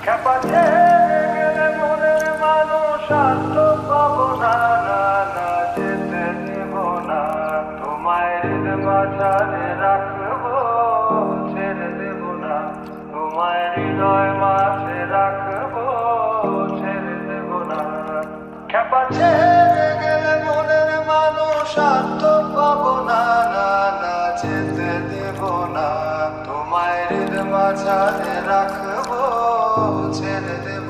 খ্যাপা ছেড়ে গেলে মনের মানুষ আর তো পাবো না, না না যেতে দেব না। তোমায় হৃদ মাঝারে রাখবো, ছেড়ে দেব না। তোমায় হৃদয় মাঝে রাখবো, ছেড়ে দেব না। খ্যাপা ছেড়ে গেলে মনের মানুষ আর তো পাবো না, না না যেতে দেব না। তোমায় হৃদ মাঝারে রাখবো, ছেড়ে দেব